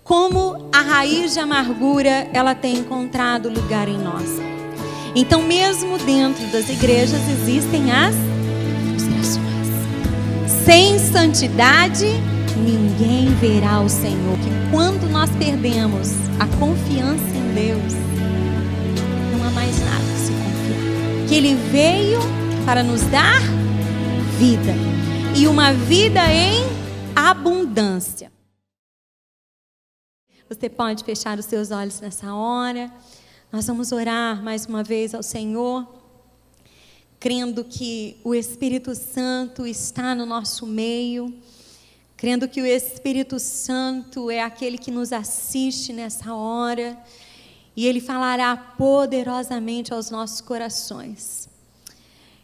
como a raiz de amargura ela tem encontrado lugar em nós. Então, mesmo dentro das igrejas existem as frustrações. Sem santidade, ninguém verá o Senhor. Que quando nós perdemos a confiança em Deus, não há mais nada que se confiar. Que Ele veio para nos dar vida, e uma vida em abundância. Você pode fechar os seus olhos nessa hora. Nós vamos orar mais uma vez ao Senhor, crendo que o Espírito Santo está no nosso meio, crendo que o Espírito Santo é aquele que nos assiste nessa hora, e Ele falará poderosamente aos nossos corações.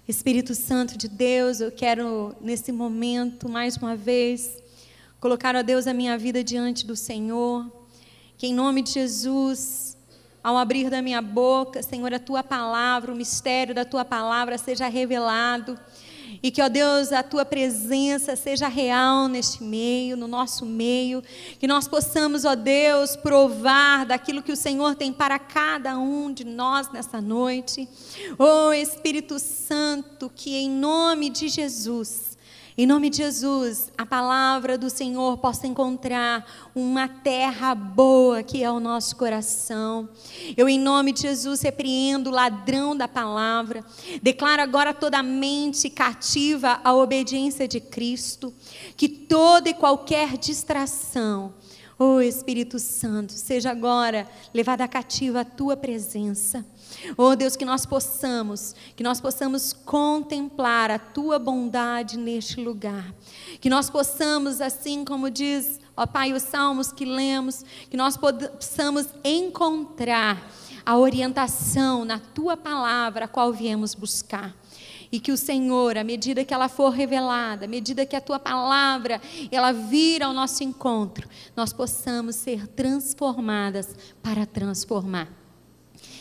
Espírito Santo de Deus, eu quero nesse momento, mais uma vez, colocar, ó Deus, a minha vida diante do Senhor, que em nome de Jesus, ao abrir da minha boca, Senhor, a Tua palavra, o mistério da Tua palavra seja revelado, e que, ó Deus, a Tua presença seja real neste meio, no nosso meio, que nós possamos, ó Deus, provar daquilo que o Senhor tem para cada um de nós nessa noite. Ó Espírito Santo, que em nome de Jesus, a palavra do Senhor possa encontrar uma terra boa que é o nosso coração. Eu, em nome de Jesus, repreendo o ladrão da palavra. Declaro agora toda a mente cativa à obediência de Cristo. Que toda e qualquer distração, ó Espírito Santo, seja agora levada cativa à Tua presença. Oh Deus, que nós possamos contemplar a Tua bondade neste lugar. Que nós possamos, assim como diz, ó Pai, os salmos que lemos, que nós possamos encontrar a orientação na Tua palavra, a qual viemos buscar. E que o Senhor, à medida que ela for revelada, à medida que a Tua palavra, ela vir ao nosso encontro, nós possamos ser transformadas para transformar.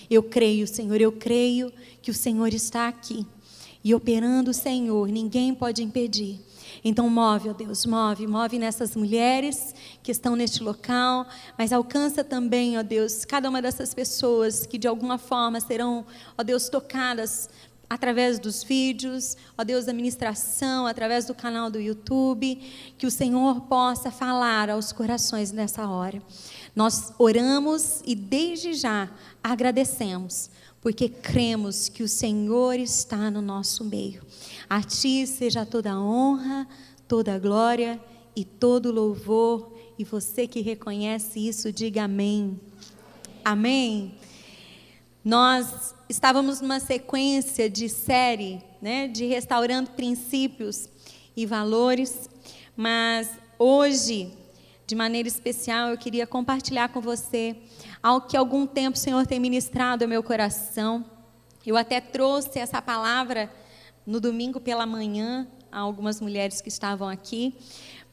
Eu creio, Senhor, eu creio que o Senhor está aqui. E operando o Senhor, ninguém pode impedir. Então move, ó Deus, move nessas mulheres que estão neste local, mas alcança também, ó Deus, cada uma dessas pessoas que de alguma forma serão, ó Deus, tocadas através dos vídeos, ó Deus, da ministração, através do canal do YouTube, que o Senhor possa falar aos corações nessa hora. Nós oramos e desde já agradecemos, porque cremos que o Senhor está no nosso meio. A Ti seja toda a honra, toda a glória e todo o louvor. E você que reconhece isso, diga amém. Amém. Nós estávamos numa sequência de série, de restaurando princípios e valores, mas hoje, de maneira especial, eu queria compartilhar com você algo que há algum tempo o Senhor tem ministrado ao meu coração. Eu até trouxe essa palavra no domingo pela manhã a algumas mulheres que estavam aqui,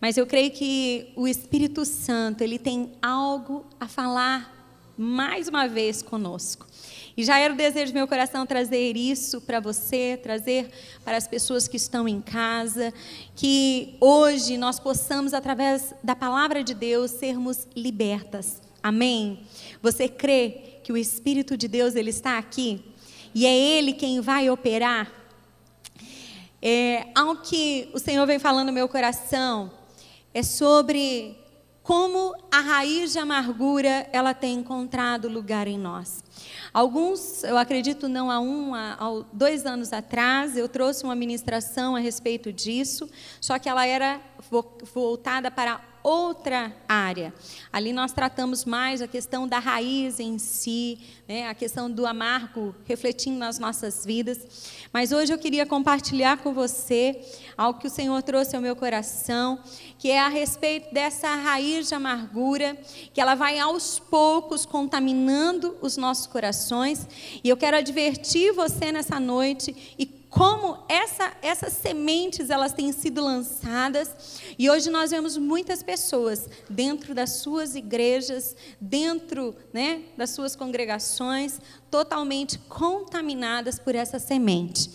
mas eu creio que o Espírito Santo, Ele tem algo a falar mais uma vez conosco. E já era o desejo do meu coração trazer isso para você, trazer para as pessoas que estão em casa, que hoje nós possamos, através da palavra de Deus, sermos libertas. Amém? Você crê que o Espírito de Deus, Ele está aqui? E é Ele quem vai operar? Algo que o Senhor vem falando no meu coração é sobre como a raiz de amargura ela tem encontrado lugar em nós. Alguns, eu acredito não há 2 anos atrás, eu trouxe uma ministração a respeito disso, só que ela era voltada para outra área. Ali nós tratamos mais a questão da raiz em si, a questão do amargo refletindo nas nossas vidas. Mas hoje eu queria compartilhar com você algo que o Senhor trouxe ao meu coração, que é a respeito dessa raiz de amargura, que ela vai aos poucos contaminando os nossos corações. E eu quero advertir você nessa noite e como essas sementes elas têm sido lançadas, e hoje nós vemos muitas pessoas dentro das suas igrejas, dentro das suas congregações, totalmente contaminadas por essa semente.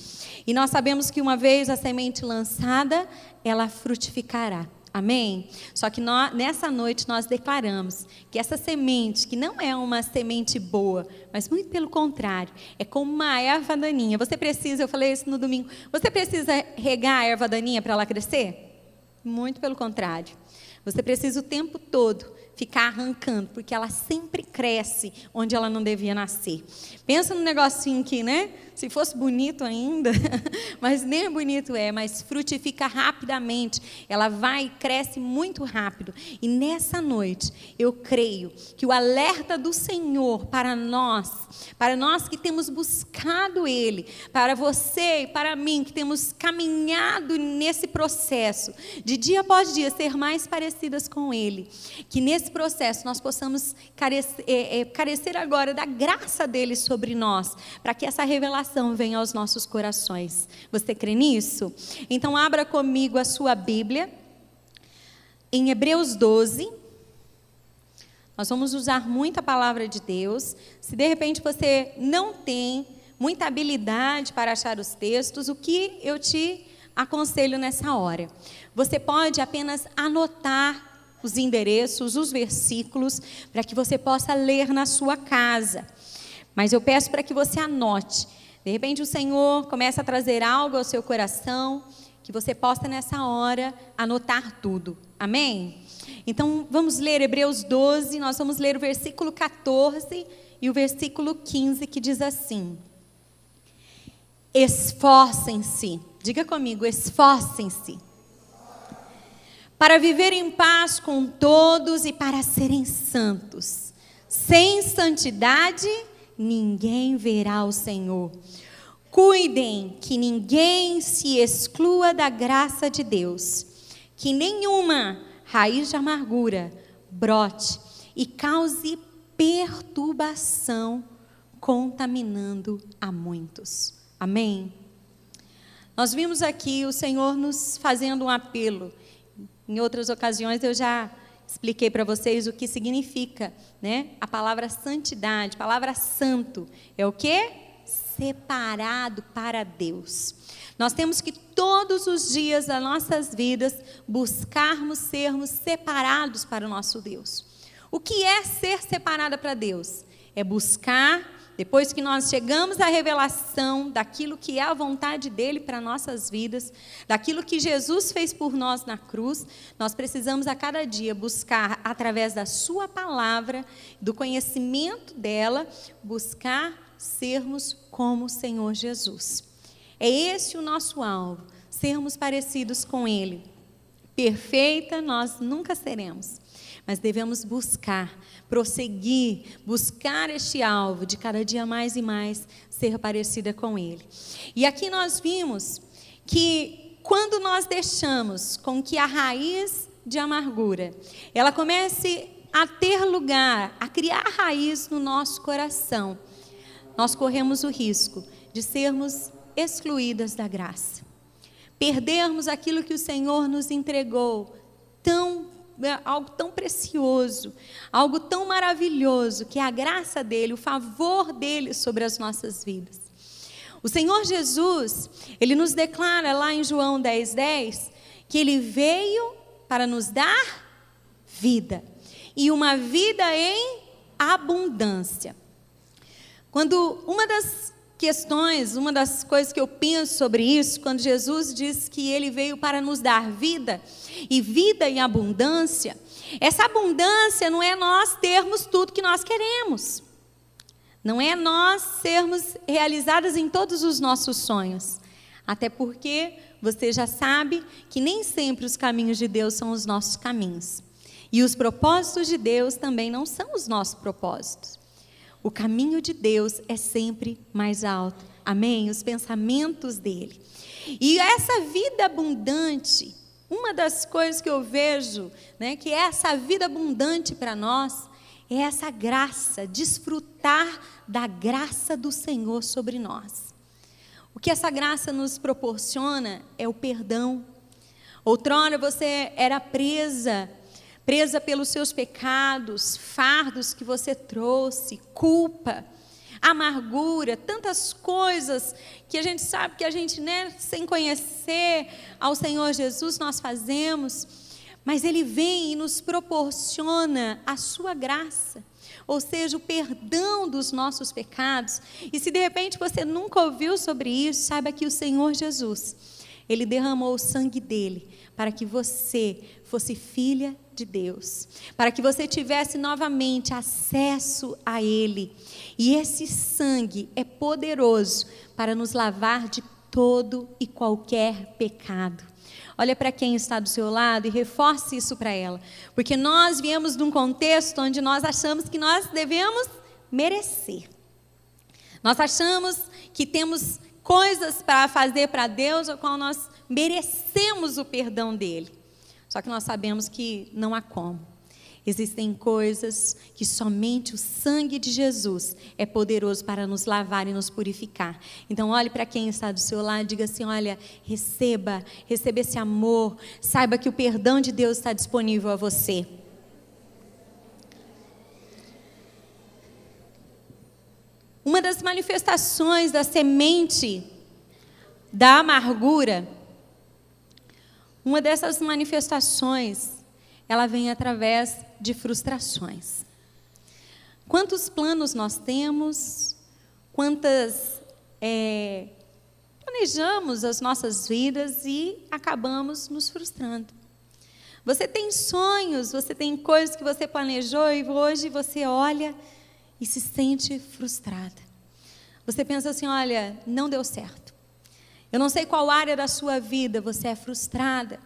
E nós sabemos que uma vez a semente lançada, ela frutificará. Amém? Só que nessa noite nós declaramos que essa semente, que não é uma semente boa, mas muito pelo contrário, é como uma erva daninha. Você precisa, eu falei isso no domingo, você precisa regar a erva daninha para ela crescer? Muito pelo contrário. Você precisa o tempo todo ficar arrancando, porque ela sempre cresce onde ela não devia nascer. Pensa no negocinho aqui, né? Se fosse bonito ainda, mas nem bonito é, mas frutifica rapidamente. Ela vai e cresce muito rápido. E nessa noite, eu creio que o alerta do Senhor para nós que temos buscado Ele, para você e para mim, que temos caminhado nesse processo, de dia após dia, ser mais parecidas com Ele, que nesse processo nós possamos carecer agora da graça dele sobre nós, para que essa revelação venha aos nossos corações. Você crê nisso? Então abra comigo a sua Bíblia em Hebreus 12. Nós vamos usar muito a palavra de Deus. Se de repente você não tem muita habilidade para achar os textos, o que eu te aconselho nessa hora? Você pode apenas anotar os endereços, os versículos, para que você possa ler na sua casa. Mas eu peço para que você anote. De repente o Senhor começa a trazer algo ao seu coração, que você possa nessa hora anotar tudo. Amém? Então vamos ler Hebreus 12, nós vamos ler o versículo 14 e o versículo 15, que diz assim: esforcem-se, diga comigo, esforcem-se, para viver em paz com todos e para serem santos. Sem santidade, ninguém verá o Senhor. Cuidem que ninguém se exclua da graça de Deus, que nenhuma raiz de amargura brote e cause perturbação, contaminando a muitos. Amém? Nós vimos aqui o Senhor nos fazendo um apelo. Em outras ocasiões eu já expliquei para vocês o que significa, né? A palavra santidade, a palavra santo, é o quê? Separado para Deus. Nós temos que todos os dias das nossas vidas buscarmos sermos separados para o nosso Deus. O que é ser separada para Deus? É buscar, depois que nós chegamos à revelação daquilo que é a vontade dEle para nossas vidas, daquilo que Jesus fez por nós na cruz, nós precisamos a cada dia buscar, através da sua palavra, do conhecimento dela, buscar sermos como o Senhor Jesus. É esse o nosso alvo, sermos parecidos com Ele. Perfeita nós nunca seremos, mas devemos buscar, prosseguir, buscar este alvo de cada dia mais e mais ser parecida com Ele. E aqui nós vimos que quando nós deixamos com que a raiz de amargura, ela comece a ter lugar, a criar raiz no nosso coração, nós corremos o risco de sermos excluídas da graça, perdermos aquilo que o Senhor nos entregou, algo tão precioso, algo tão maravilhoso, que é a graça dEle, o favor dEle sobre as nossas vidas. O Senhor Jesus, Ele nos declara lá em João 10:10, que Ele veio para nos dar vida, e uma vida em abundância. Quando uma das coisas que eu penso sobre isso, quando Jesus diz que Ele veio para nos dar vida, e vida em abundância, essa abundância não é nós termos tudo que nós queremos, não é nós sermos realizadas em todos os nossos sonhos, até porque você já sabe que nem sempre os caminhos de Deus são os nossos caminhos, e os propósitos de Deus também não são os nossos propósitos. O caminho de Deus é sempre mais alto. Amém? Os pensamentos dEle. E essa vida abundante, uma das coisas que eu vejo, né, que é essa vida abundante para nós, é essa graça, desfrutar da graça do Senhor sobre nós. O que essa graça nos proporciona é o perdão. Outrora você era presa pelos seus pecados, fardos que você trouxe, culpa, amargura, tantas coisas que a gente sabe que a gente, né, sem conhecer ao Senhor Jesus, nós fazemos. mas Ele vem e nos proporciona a sua graça, ou seja, o perdão dos nossos pecados. E se de repente você nunca ouviu sobre isso, saiba que o Senhor Jesus, Ele derramou o sangue dEle para que você fosse filha de Deus, para que você tivesse novamente acesso a Ele. E esse sangue é poderoso para nos lavar de todo e qualquer pecado. Olha para quem está do seu lado e reforce isso para ela, porque nós viemos de um contexto onde nós achamos que nós devemos merecer. Nós achamos que temos coisas para fazer para Deus, ao qual nós merecemos o perdão dele. Só que nós sabemos que não há como. Existem coisas que somente o sangue de Jesus é poderoso para nos lavar e nos purificar. Então olhe para quem está do seu lado e diga assim: olha, receba esse amor, saiba que o perdão de Deus está disponível a você. Uma das manifestações da semente da amargura, uma dessas manifestações, ela vem através de frustrações. Quantos planos nós temos, planejamos as nossas vidas e acabamos nos frustrando. Você tem sonhos, você tem coisas que você planejou e hoje você olha e se sente frustrada. Você pensa assim: olha, não deu certo. Eu não sei qual área da sua vida você é frustrada.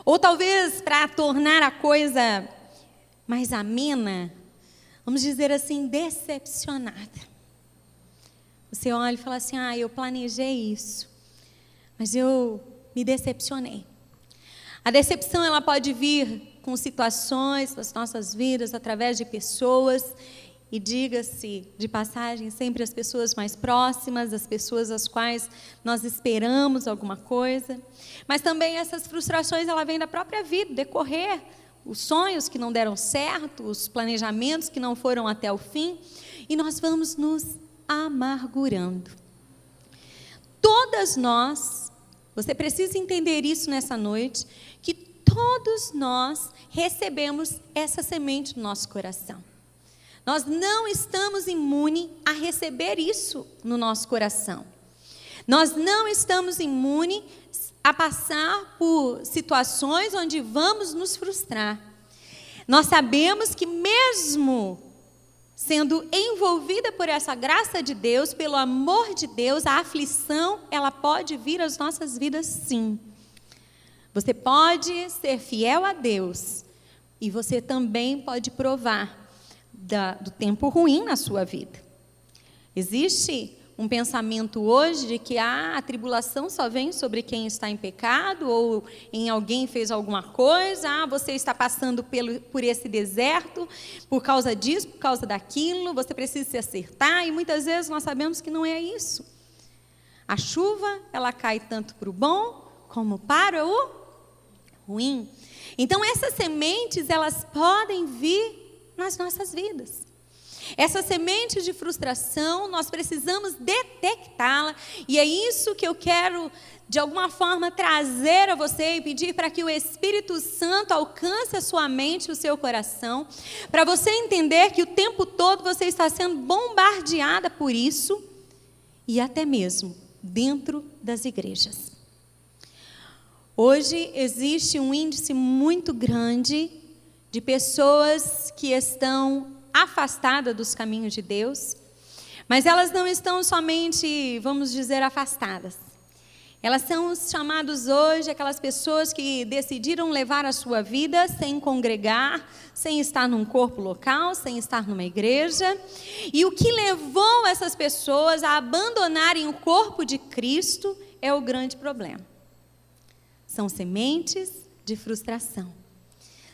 Ou talvez, para tornar a coisa mais amena, vamos dizer assim, decepcionada. Você olha e fala assim: eu planejei isso, mas eu me decepcionei. A decepção, ela pode vir com situações das nossas vidas, através de pessoas, e diga-se de passagem, sempre as pessoas mais próximas, as pessoas às quais nós esperamos alguma coisa. Mas também essas frustrações, ela vem da própria vida, decorrer, os sonhos que não deram certo, os planejamentos que não foram até o fim, e nós vamos nos amargurando. Todas nós, você precisa entender isso nessa noite, que todos nós recebemos essa semente no nosso coração. Nós não estamos imunes a receber isso no nosso coração. Nós não estamos imunes a passar por situações onde vamos nos frustrar. Nós sabemos que mesmo sendo envolvida por essa graça de Deus, pelo amor de Deus, a aflição, ela pode vir às nossas vidas, sim. Você pode ser fiel a Deus e você também pode provar do tempo ruim na sua vida. Existe um pensamento hoje de que a tribulação só vem sobre quem está em pecado ou em alguém fez alguma coisa. Você está passando por esse deserto por causa disso, por causa daquilo, você precisa se acertar, e muitas vezes nós sabemos que não é isso. A chuva, ela cai tanto para o bom como para o ruim. Então essas sementes, elas podem vir nas nossas vidas. Essa semente de frustração, nós precisamos detectá-la, e é isso que eu quero, de alguma forma, trazer a você e pedir para que o Espírito Santo alcance a sua mente e o seu coração, para você entender que o tempo todo você está sendo bombardeada por isso, e até mesmo dentro das igrejas. Hoje existe um índice muito grande de pessoas que estão afastadas dos caminhos de Deus, mas elas não estão somente, vamos dizer, afastadas. Elas são chamadas hoje aquelas pessoas que decidiram levar a sua vida sem congregar, sem estar num corpo local, sem estar numa igreja. E o que levou essas pessoas a abandonarem o corpo de Cristo é o grande problema. São sementes de frustração.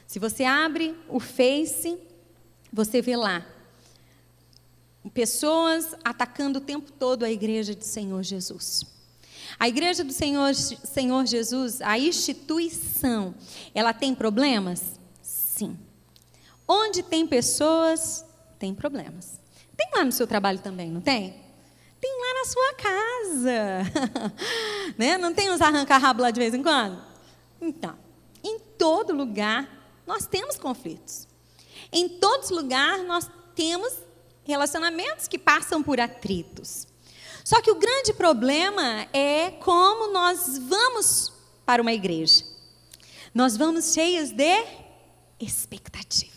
Se você abre o Face, você vê lá pessoas atacando o tempo todo a igreja do Senhor Jesus. A igreja do Senhor Jesus, a instituição, ela tem problemas? Sim. Onde tem pessoas, tem problemas. Tem lá no seu trabalho também, não tem? Tem lá na sua casa. Né? Não tem uns arranca-rabo lá de vez em quando? Então, em todo lugar nós temos conflitos. Em todos os lugares nós temos relacionamentos que passam por atritos. Só que o grande problema é como nós vamos para uma igreja. Nós vamos cheios de expectativa.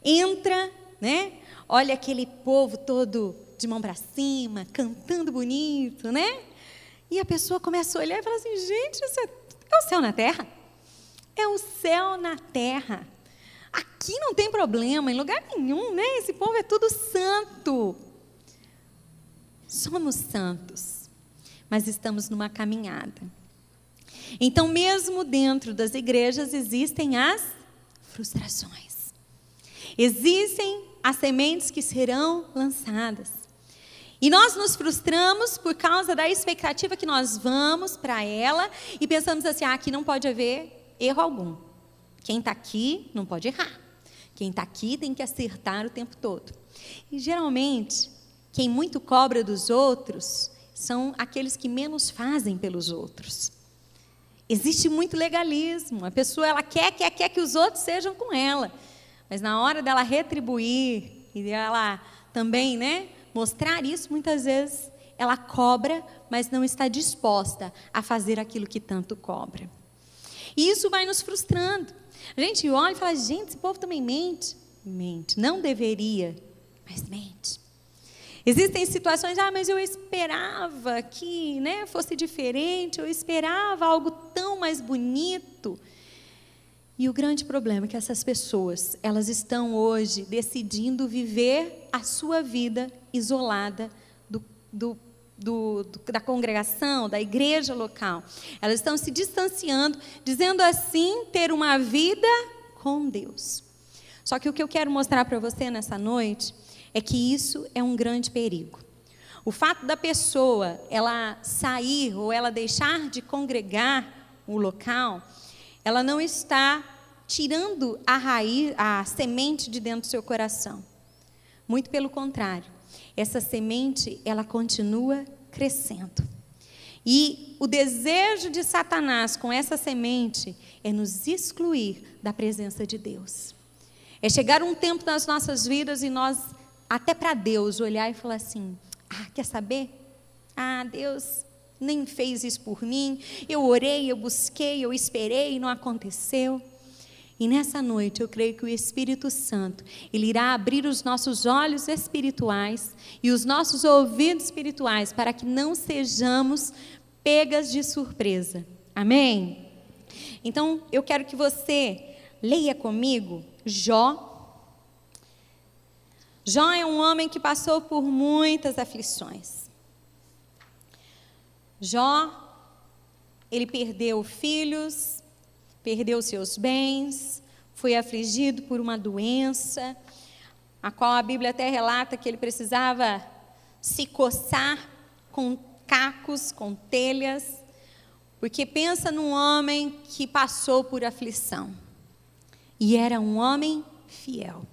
Entra, né? Olha aquele povo todo de mão para cima, cantando bonito, né? E a pessoa começa a olhar e fala assim, gente, isso é o céu na terra? É o céu na terra. Aqui não tem problema, em lugar nenhum, né? Esse povo é tudo santo. Somos santos, mas estamos numa caminhada. Então, mesmo dentro das igrejas, existem as frustrações. Existem as sementes que serão lançadas. E nós nos frustramos por causa da expectativa que nós vamos para ela e pensamos assim, aqui não pode haver erro algum. Quem está aqui não pode errar. Quem está aqui tem que acertar o tempo todo. E geralmente, quem muito cobra dos outros são aqueles que menos fazem pelos outros. Existe muito legalismo. A pessoa ela quer que os outros sejam com ela. Mas na hora dela retribuir e dela também, né, mostrar isso, muitas vezes ela cobra, mas não está disposta a fazer aquilo que tanto cobra. E isso vai nos frustrando. A gente olha e fala, gente, esse povo também mente. Mente. Não deveria, mas mente. Existem situações, mas eu esperava que, né, fosse diferente, eu esperava algo tão mais bonito. E o grande problema é que essas pessoas, elas estão hoje decidindo viver a sua vida isolada da congregação, da igreja local. Elas estão se distanciando, dizendo assim, ter uma vida com Deus. Só que o que eu quero mostrar para você nessa noite é que isso é um grande perigo. O fato da pessoa, ela sair ou ela deixar de congregar o local, ela não está tirando a raiz, a semente de dentro do seu coração. Muito pelo contrário. Essa semente, ela continua crescendo. E o desejo de Satanás com essa semente é nos excluir da presença de Deus. É chegar um tempo nas nossas vidas e nós, até para Deus, olhar e falar assim, quer saber? Deus nem fez isso por mim, eu orei, eu busquei, eu esperei e não aconteceu. E nessa noite eu creio que o Espírito Santo, Ele irá abrir os nossos olhos espirituais e os nossos ouvidos espirituais para que não sejamos pegas de surpresa. Amém? Então eu quero que você leia comigo Jó. Jó é um homem que passou por muitas aflições. Jó, ele perdeu filhos, perdeu seus bens, foi afligido por uma doença, a qual a Bíblia até relata que ele precisava se coçar com cacos, com telhas, porque pensa num homem que passou por aflição. E era um homem fiel.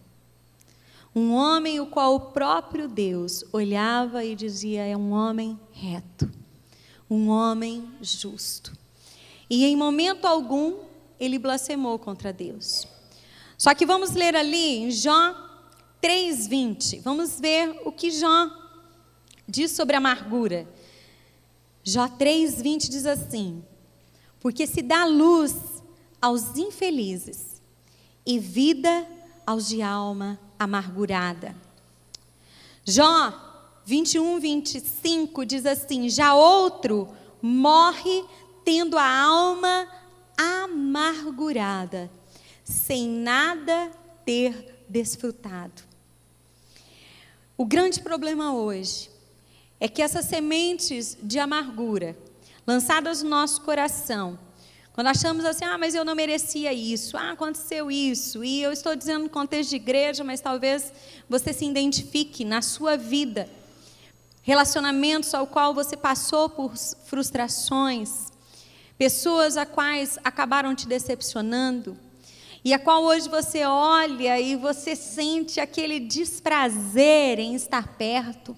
Um homem o qual o próprio Deus olhava e dizia, é um homem reto, um homem justo. E em momento algum, ele blasfemou contra Deus. Só que vamos ler ali em Jó 3:20. Vamos ver o que Jó diz sobre a amargura. Jó 3:20 diz assim, porque se dá luz aos infelizes e vida aos de alma amargurada. Jó 21:25 diz assim, já outro morre tendo a alma amargurada, sem nada ter desfrutado. O grande problema hoje é que essas sementes de amargura, lançadas no nosso coração, quando achamos assim, mas eu não merecia isso, aconteceu isso, e eu estou dizendo no contexto de igreja, mas talvez você se identifique na sua vida, relacionamentos ao qual você passou por frustrações, pessoas a quais acabaram te decepcionando, e a qual hoje você olha e você sente aquele desprazer em estar perto.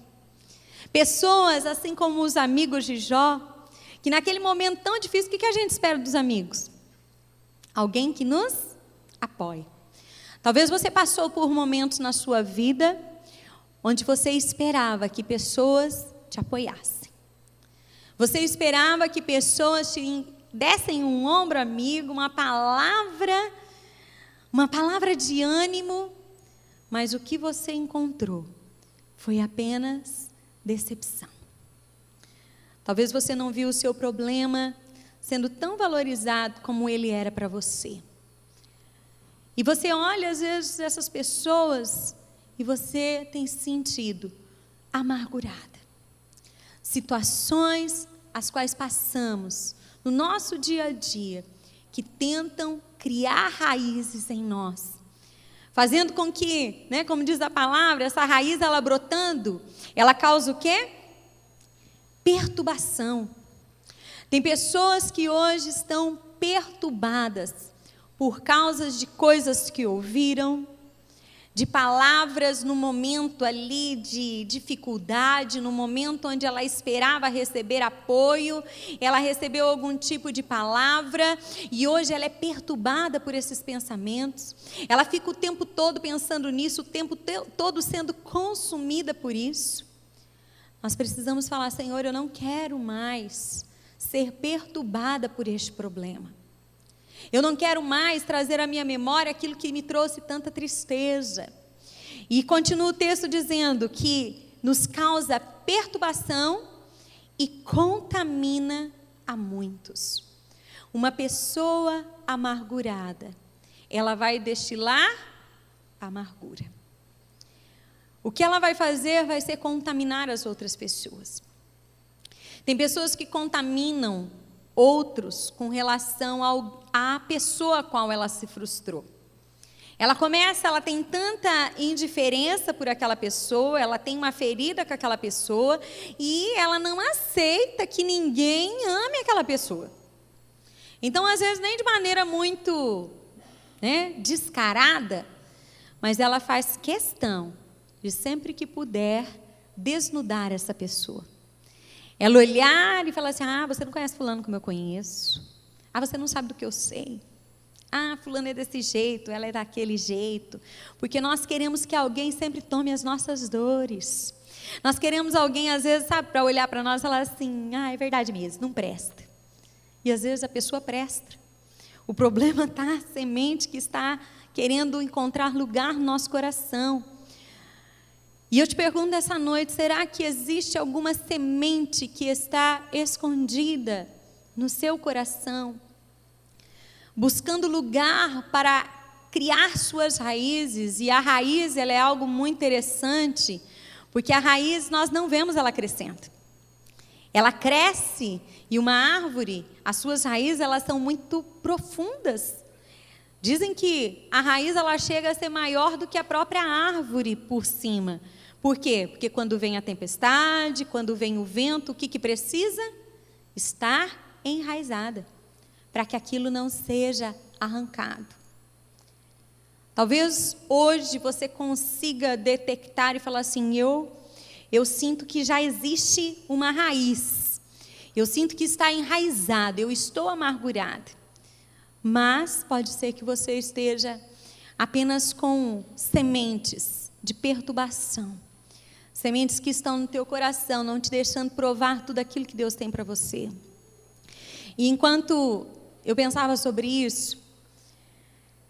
Pessoas, assim como os amigos de Jó, que naquele momento tão difícil, o que a gente espera dos amigos? Alguém que nos apoie. Talvez você passou por momentos na sua vida onde você esperava que pessoas te apoiassem. Você esperava que pessoas te dessem um ombro amigo, uma palavra de ânimo, mas o que você encontrou foi apenas decepção. Talvez você não viu o seu problema sendo tão valorizado como ele era para você. E você olha às vezes essas pessoas e você tem se sentido amargurada. Situações as quais passamos no nosso dia a dia que tentam criar raízes em nós, fazendo com que, como diz a palavra, essa raiz ela brotando, ela causa o quê? Perturbação. Tem pessoas que hoje estão perturbadas por causa de coisas que ouviram, de palavras no momento ali de dificuldade, no momento onde ela esperava receber apoio, ela recebeu algum tipo de palavra e hoje ela é perturbada por esses pensamentos. Ela fica o tempo todo pensando nisso, o tempo todo sendo consumida por isso. Nós precisamos falar: Senhor, eu não quero mais ser perturbada por este problema. Eu não quero mais trazer à minha memória aquilo que me trouxe tanta tristeza. E continua o texto dizendo que nos causa perturbação e contamina a muitos. Uma pessoa amargurada, ela vai destilar amargura. O que ela vai fazer vai ser contaminar as outras pessoas. Tem pessoas que contaminam outros com relação à pessoa a qual ela se frustrou. Ela tem tanta indiferença por aquela pessoa, ela tem uma ferida com aquela pessoa e ela não aceita que ninguém ame aquela pessoa. Então, às vezes, nem de maneira muito descarada, mas ela faz questão de sempre que puder desnudar essa pessoa. Ela olhar e falar assim: você não conhece fulano como eu conheço. Você não sabe do que eu sei. Fulano é desse jeito, ela é daquele jeito. Porque nós queremos que alguém sempre tome as nossas dores. Nós queremos alguém, às vezes, para olhar para nós e falar assim: é verdade mesmo, não presta. E às vezes a pessoa presta. O problema está na semente que está querendo encontrar lugar no nosso coração. E eu te pergunto essa noite: será que existe alguma semente que está escondida no seu coração, buscando lugar para criar suas raízes? E a raiz, ela é algo muito interessante, porque a raiz nós não vemos ela crescendo. Ela cresce, e uma árvore, as suas raízes, elas são muito profundas. Dizem que a raiz ela chega a ser maior do que a própria árvore por cima. Por quê? Porque quando vem a tempestade, quando vem o vento, o que precisa? Estar enraizada, para que aquilo não seja arrancado. Talvez hoje você consiga detectar e falar assim: eu sinto que já existe uma raiz, eu sinto que está enraizada, eu estou amargurada. Mas pode ser que você esteja apenas com sementes de perturbação, sementes que estão no teu coração, não te deixando provar tudo aquilo que Deus tem para você. E enquanto eu pensava sobre isso,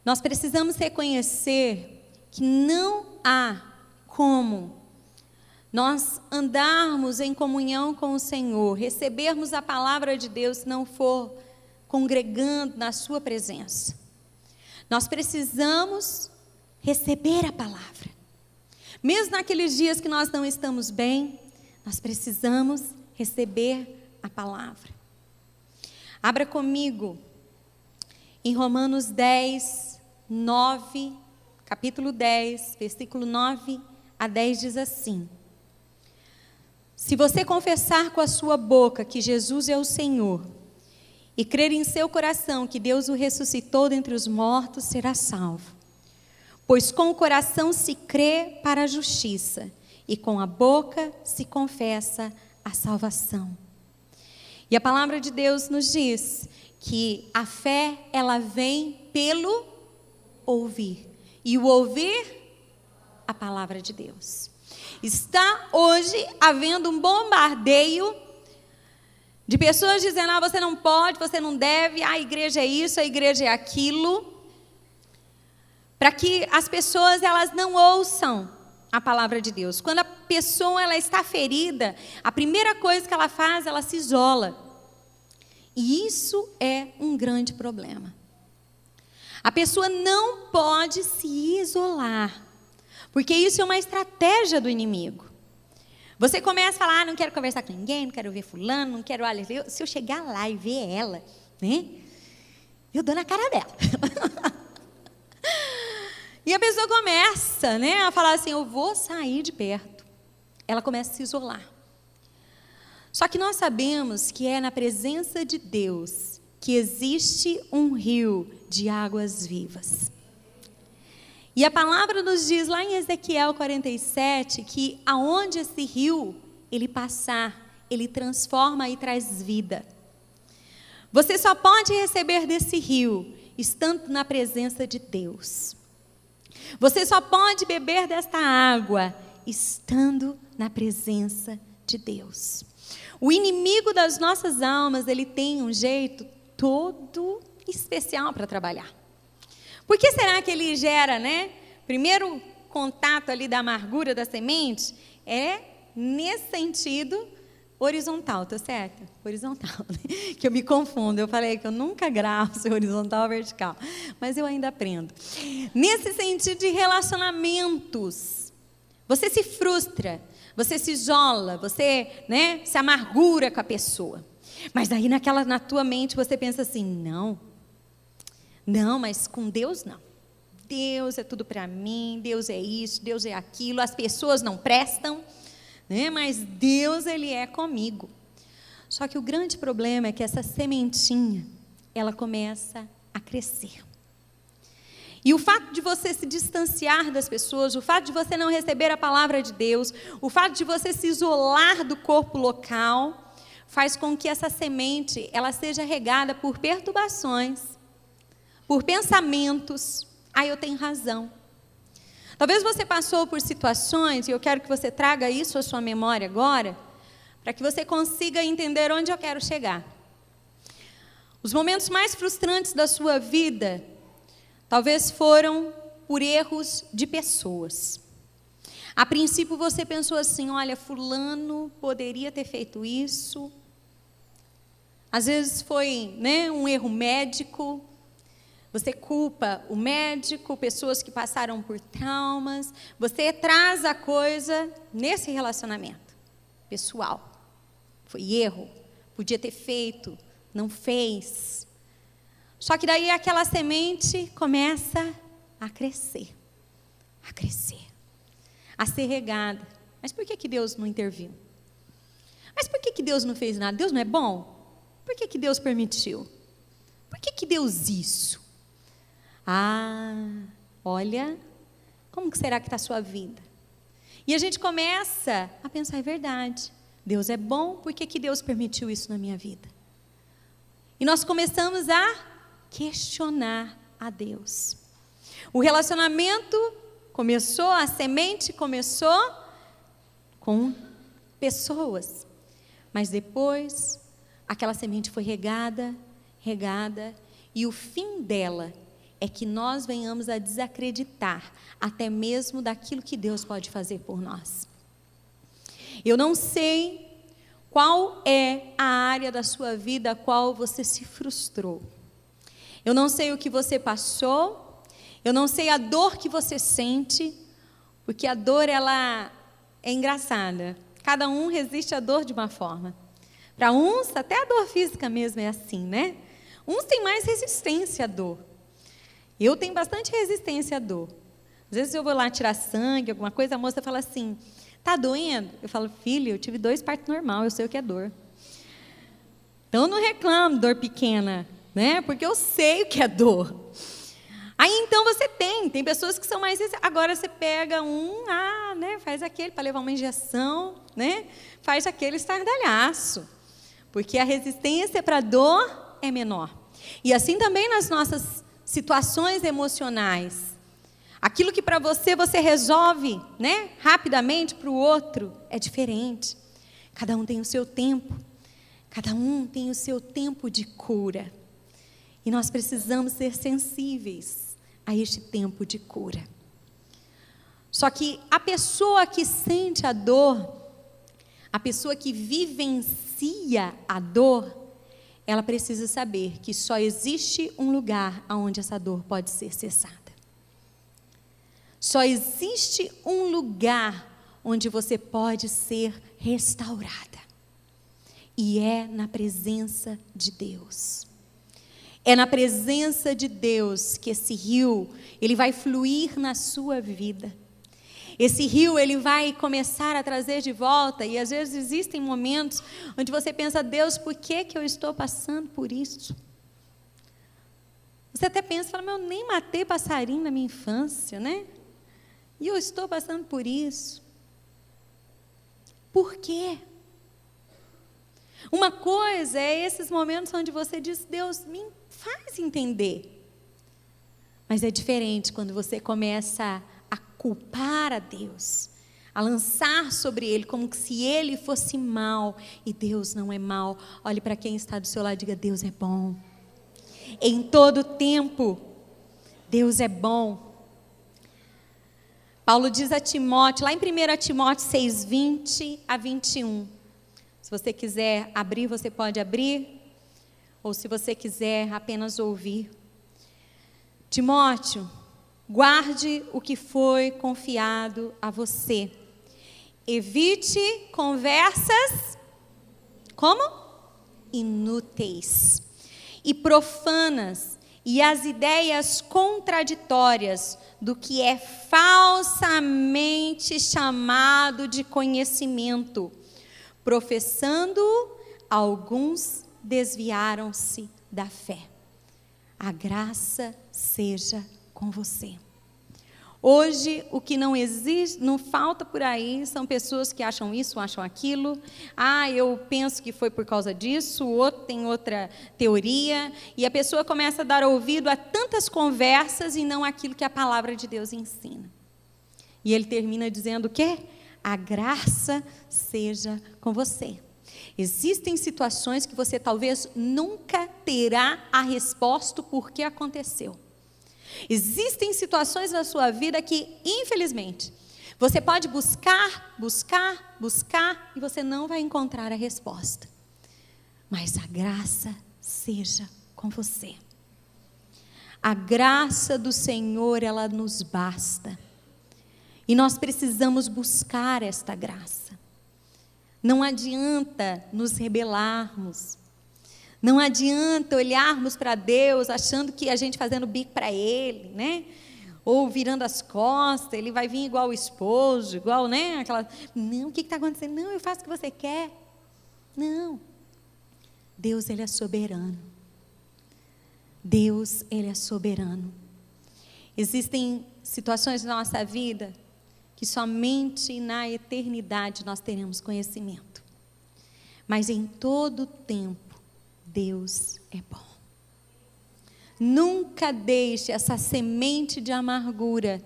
nós precisamos reconhecer que não há como nós andarmos em comunhão com o Senhor, recebermos a palavra de Deus, se não for congregando na sua presença. Nós precisamos receber a palavra. Mesmo naqueles dias que nós não estamos bem, nós precisamos receber a palavra. Abra comigo em Romanos 10, 9, capítulo 10, versículo 9 a 10 diz assim: se você confessar com a sua boca que Jesus é o Senhor e crer em seu coração que Deus o ressuscitou dentre os mortos, será salvo. Pois com o coração se crê para a justiça e com a boca se confessa a salvação. E a palavra de Deus nos diz que a fé, ela vem pelo ouvir. E o ouvir, a palavra de Deus. Está hoje havendo um bombardeio de pessoas dizendo, você não pode, você não deve, a igreja é isso, a igreja é aquilo, para que as pessoas elas não ouçam a palavra de Deus. Quando a pessoa ela está ferida, a primeira coisa que ela faz, ela se isola. E isso é um grande problema. A pessoa não pode se isolar, porque isso é uma estratégia do inimigo. Você começa a falar, não quero conversar com ninguém, não quero ver fulano, não quero, olha, se eu chegar lá e ver ela, né, eu dou na cara dela. E a pessoa começa, né, a falar assim, eu vou sair de perto. Ela começa a se isolar. Só que nós sabemos que é na presença de Deus que existe um rio de águas vivas. E a palavra nos diz lá em Ezequiel 47 que aonde esse rio ele passar, ele transforma e traz vida. Você só pode receber desse rio estando na presença de Deus. Você só pode beber desta água estando na presença de Deus. O inimigo das nossas almas, ele tem um jeito todo especial para trabalhar. Por que será que ele gera, né? Primeiro contato ali da amargura da semente é nesse sentido horizontal, tá certo? Horizontal, né? Que eu me confundo. Eu falei que eu nunca gravo se horizontal ou vertical, mas eu ainda aprendo. Nesse sentido de relacionamentos, você se frustra, você se isola, você, né, se amargura com a pessoa. Mas aí na tua mente você pensa assim, não, mas com Deus não. Deus é tudo para mim, Deus é isso, Deus é aquilo, as pessoas não prestam, né? Mas Deus, Ele é comigo. Só que o grande problema é que essa sementinha, ela começa a crescer. E o fato de você se distanciar das pessoas, o fato de você não receber a palavra de Deus, o fato de você se isolar do corpo local, faz com que essa semente, ela seja regada por perturbações, por pensamentos. Eu tenho razão. Talvez você passou por situações, e eu quero que você traga isso à sua memória agora, para que você consiga entender onde eu quero chegar. Os momentos mais frustrantes da sua vida, talvez foram por erros de pessoas. A princípio você pensou assim, olha, fulano poderia ter feito isso. Às vezes foi, né, um erro médico. Você culpa o médico, pessoas que passaram por traumas. Você traz a coisa nesse relacionamento pessoal. Foi erro, podia ter feito, não fez. Só que daí aquela semente começa a crescer, a ser regada. Mas por que Deus não interviu? Mas por que Deus não fez nada? Deus não é bom? Por que Deus permitiu? Por que Deus isso? Olha, como que será que está a sua vida? E a gente começa a pensar, é verdade, Deus é bom, por que Deus permitiu isso na minha vida? E nós começamos a questionar a Deus. O relacionamento começou, a semente começou com pessoas, mas depois aquela semente foi regada, e o fim dela é que nós venhamos a desacreditar até mesmo daquilo que Deus pode fazer por nós. Eu não sei qual é a área da sua vida a qual você se frustrou. Eu não sei o que você passou, eu não sei a dor que você sente, porque a dor ela é engraçada. Cada um resiste à dor de uma forma. Para uns, até a dor física mesmo é assim, né? Uns têm mais resistência à dor. Eu tenho bastante resistência à dor. Às vezes eu vou lá tirar sangue, alguma coisa, a moça fala assim, tá doendo? Eu falo, filha, eu tive 2 partos normal, eu sei o que é dor. Então eu não reclamo dor pequena, né? Porque eu sei o que é dor. Aí então você tem pessoas que são mais... Agora você pega né? Faz aquele para levar uma injeção, né? Faz aquele estardalhaço. Porque a resistência para a dor é menor. E assim também nas nossas situações emocionais. Aquilo que para você resolve, né, rapidamente, para o outro é diferente. Cada um tem o seu tempo. Cada um tem o seu tempo de cura. E nós precisamos ser sensíveis a este tempo de cura. Só que a pessoa que sente a dor, a pessoa que vivencia a dor, ela precisa saber que só existe um lugar onde essa dor pode ser cessada. Só existe um lugar onde você pode ser restaurada. E é na presença de Deus. É na presença de Deus que esse rio, ele vai fluir na sua vida. Esse rio, ele vai começar a trazer de volta, e às vezes existem momentos onde você pensa, Deus, por que eu estou passando por isso? Você até pensa, fala, eu nem matei passarinho na minha infância, né? E eu estou passando por isso. Por quê? Uma coisa é esses momentos onde você diz, Deus, me faz entender. Mas é diferente quando você começa a culpar a Deus, a lançar sobre Ele como se Ele fosse mal, e Deus não é mal. Olhe para quem está do seu lado e diga, Deus é bom. Em todo tempo, Deus é bom. Paulo diz a Timóteo, lá em 1 Timóteo 6, 20 a 21. Se você quiser abrir, você pode abrir. Ou se você quiser apenas ouvir. Timóteo, guarde o que foi confiado a você. Evite conversas, como? Inúteis e profanas, e as ideias contraditórias do que é falsamente chamado de conhecimento. Professando, alguns desviaram-se da fé. A graça seja com você. Hoje, o que não existe, não falta por aí, são pessoas que acham isso, acham aquilo. Eu penso que foi por causa disso, o outro tem outra teoria. E a pessoa começa a dar ouvido a tantas conversas e não aquilo que a palavra de Deus ensina. E ele termina dizendo o quê? A graça seja com você. Existem situações que você talvez nunca terá a resposta por que aconteceu. Existem situações na sua vida que, infelizmente, você pode buscar, e você não vai encontrar a resposta. Mas a graça seja com você. A graça do Senhor, ela nos basta. E nós precisamos buscar esta graça. Não adianta nos rebelarmos. Não adianta olharmos para Deus achando que a gente fazendo bico para Ele, né? Ou virando as costas, Ele vai vir igual o esposo, igual, né? Não, o que está acontecendo? Não, eu faço o que você quer. Não. Deus, Ele é soberano. Deus, Ele é soberano. Existem situações na nossa vida que somente na eternidade nós teremos conhecimento. Mas em todo tempo, Deus é bom. Nunca deixe essa semente de amargura,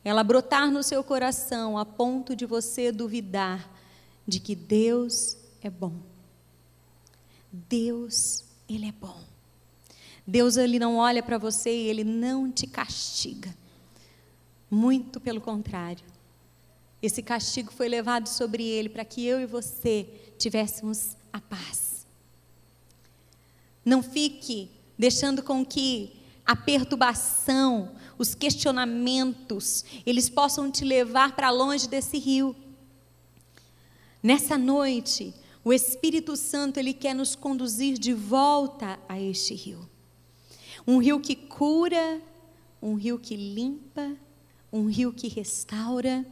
ela brotar no seu coração a ponto de você duvidar de que Deus é bom. Deus, Ele é bom. Deus, Ele não olha para você e Ele não te castiga. Muito pelo contrário. Esse castigo foi levado sobre Ele para que eu e você tivéssemos a paz. Não fique deixando com que a perturbação, os questionamentos, eles possam te levar para longe desse rio. Nessa noite, o Espírito Santo, Ele quer nos conduzir de volta a este rio. Um rio que cura, um rio que limpa, um rio que restaura,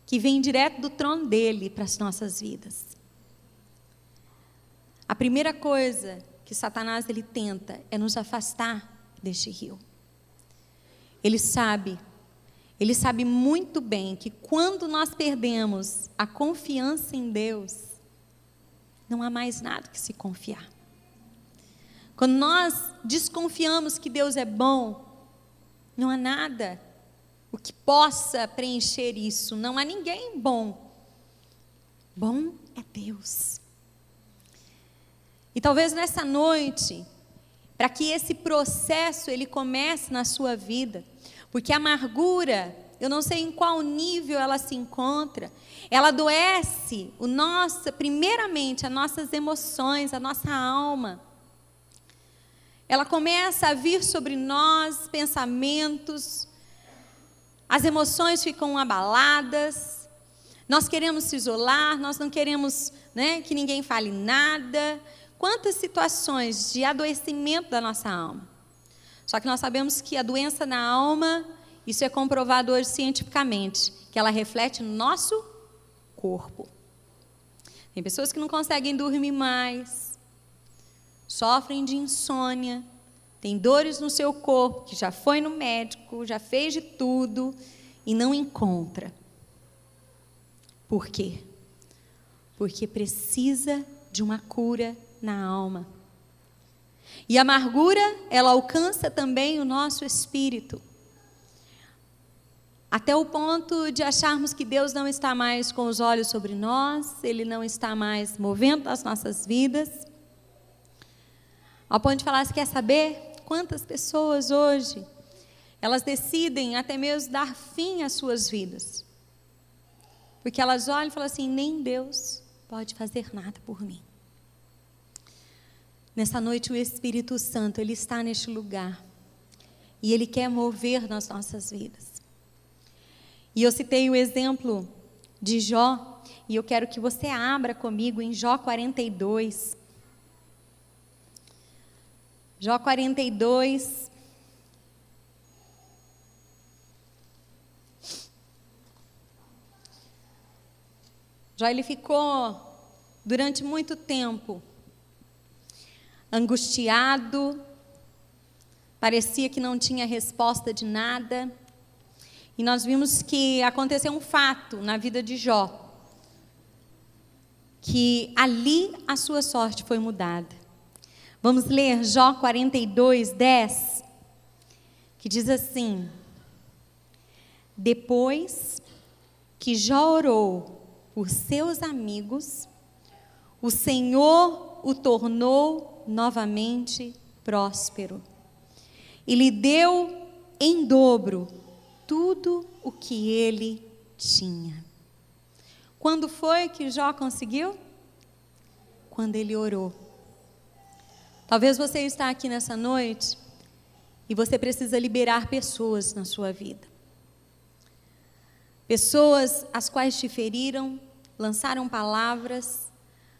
que vem direto do trono dEle para as nossas vidas. A primeira coisa que Satanás ele tenta é nos afastar deste rio. Ele sabe muito bem que quando nós perdemos a confiança em Deus, não há mais nada que se confiar. Quando nós desconfiamos que Deus é bom, não há nada o que possa preencher isso. Não há ninguém bom. Bom é Deus. E talvez nessa noite, para que esse processo ele comece na sua vida, porque a amargura, eu não sei em qual nível ela se encontra, ela adoece primeiramente as nossas emoções, a nossa alma. Ela começa a vir sobre nós pensamentos, as emoções ficam abaladas, nós queremos se isolar, nós não queremos, que ninguém fale nada. Quantas situações de adoecimento da nossa alma. Só que nós sabemos que a doença na alma, isso é comprovado hoje cientificamente, que ela reflete no nosso corpo. Tem pessoas que não conseguem dormir mais, sofrem de insônia, tem dores no seu corpo, que já foi no médico, já fez de tudo e não encontra. Por quê? Porque precisa de uma cura na alma. E a amargura, ela alcança também o nosso espírito. Até o ponto de acharmos que Deus não está mais com os olhos sobre nós, Ele não está mais movendo as nossas vidas. Ao ponto de falar, você quer saber quantas pessoas hoje, elas decidem até mesmo dar fim às suas vidas. Porque elas olham e falam assim, nem Deus pode fazer nada por mim. Nessa noite o Espírito Santo, Ele está neste lugar. E Ele quer mover nas nossas vidas. E eu citei o exemplo de Jó. E eu quero que você abra comigo em Jó 42. Jó 42. Jó, ele ficou durante muito tempo angustiado, parecia que não tinha resposta de nada. E nós vimos que aconteceu um fato na vida de Jó, que ali a sua sorte foi mudada. Vamos ler Jó 42, 10, que diz assim: depois que Jó orou por seus amigos, o Senhor o tornou novamente próspero e lhe deu em dobro tudo o que ele tinha. Quando foi que Jó conseguiu? Quando ele orou. Talvez você está aqui nessa noite e você precisa liberar pessoas na sua vida. Pessoas as quais te feriram, lançaram palavras,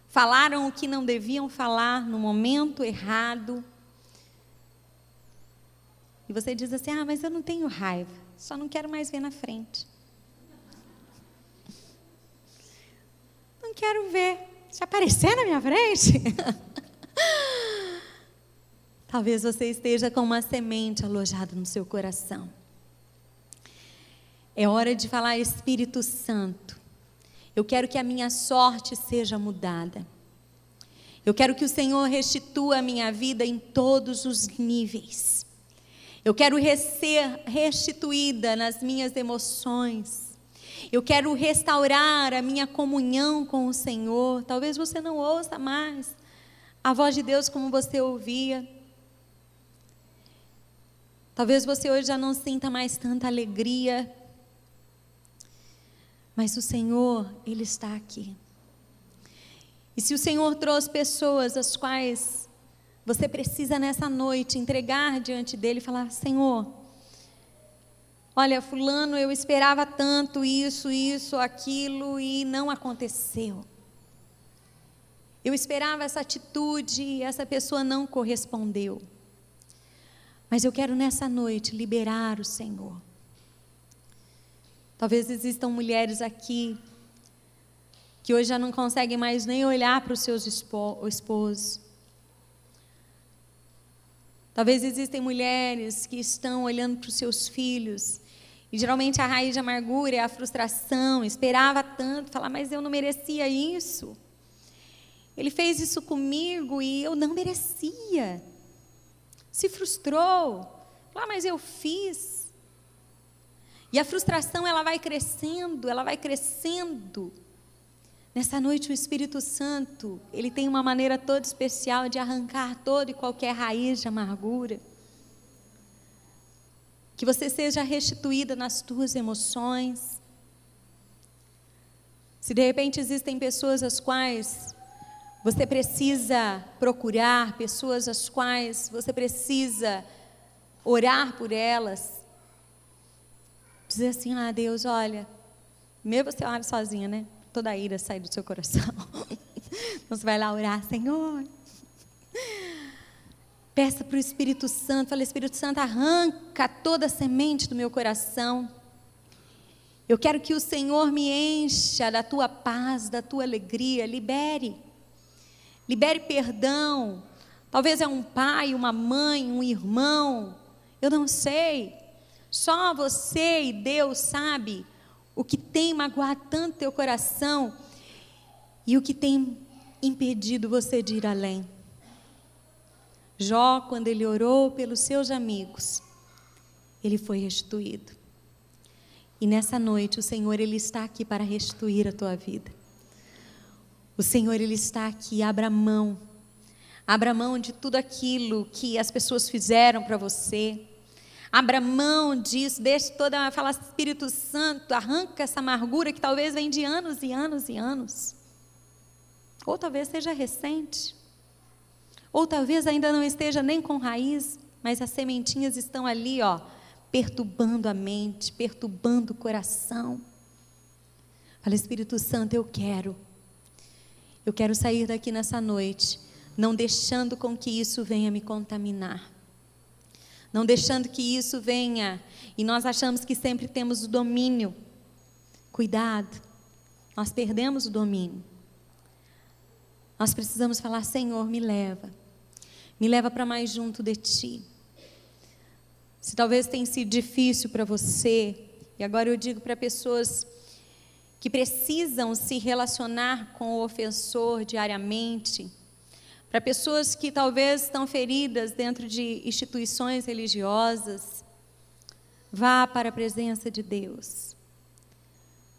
falaram o que não deviam falar no momento errado. E você diz assim, mas eu não tenho raiva, só não quero mais ver na frente. Não quero ver, se aparecer na minha frente. Talvez você esteja com uma semente alojada no seu coração. É hora de falar, Espírito Santo, eu quero que a minha sorte seja mudada. Eu quero que o Senhor restitua a minha vida em todos os níveis. Eu quero ser restituída nas minhas emoções. Eu quero restaurar a minha comunhão com o Senhor. Talvez você não ouça mais a voz de Deus como você ouvia. Talvez você hoje já não sinta mais tanta alegria. Mas o Senhor, Ele está aqui. E se o Senhor trouxe pessoas as quais você precisa nessa noite entregar diante dEle e falar, Senhor, olha, fulano, eu esperava tanto isso, aquilo e não aconteceu. Eu esperava essa atitude e essa pessoa não correspondeu. Mas eu quero nessa noite liberar o Senhor. Talvez existam mulheres aqui que hoje já não conseguem mais nem olhar para os seus esposos. Talvez existem mulheres que estão olhando para os seus filhos e geralmente a raiz de amargura é a frustração. Esperava tanto, falar, mas eu não merecia isso. Ele fez isso comigo e eu não merecia. se frustrou. Mas eu fiz. E a frustração, ela vai crescendo, ela vai crescendo. Nessa noite o Espírito Santo, ele tem uma maneira toda especial de arrancar toda e qualquer raiz de amargura. Que você seja restituída nas tuas emoções. Se de repente existem pessoas as quais você precisa procurar, pessoas as quais você precisa orar por elas, dizer assim, Deus, olha, mesmo você ora sozinha, né? Toda a ira sai do seu coração. Então você vai lá orar, Senhor. Peça para o Espírito Santo, fala, Espírito Santo, arranca toda a semente do meu coração. Eu quero que o Senhor me encha da tua paz, da tua alegria, libere perdão. Talvez é um pai, uma mãe, um irmão, eu não sei. Só você e Deus sabe o que tem magoado tanto teu coração e o que tem impedido você de ir além. Jó, quando ele orou pelos seus amigos, ele foi restituído. E nessa noite o Senhor, ele está aqui para restituir a tua vida. O Senhor, ele está aqui, abra mão de tudo aquilo que as pessoas fizeram para você. Abra mão disso, deixe fala, Espírito Santo, arranca essa amargura que talvez vem de anos e anos e anos. Ou talvez seja recente. Ou talvez ainda não esteja nem com raiz, mas as sementinhas estão ali, perturbando a mente, perturbando o coração. Fala, Espírito Santo, eu quero sair daqui nessa noite, não deixando com que isso venha me contaminar. Não deixando que isso venha, e nós achamos que sempre temos o domínio. Cuidado, nós perdemos o domínio. Nós precisamos falar, Senhor, me leva para mais junto de Ti. Se talvez tenha sido difícil para você, e agora eu digo para pessoas que precisam se relacionar com o ofensor diariamente, para pessoas que talvez estão feridas dentro de instituições religiosas, vá para a presença de Deus.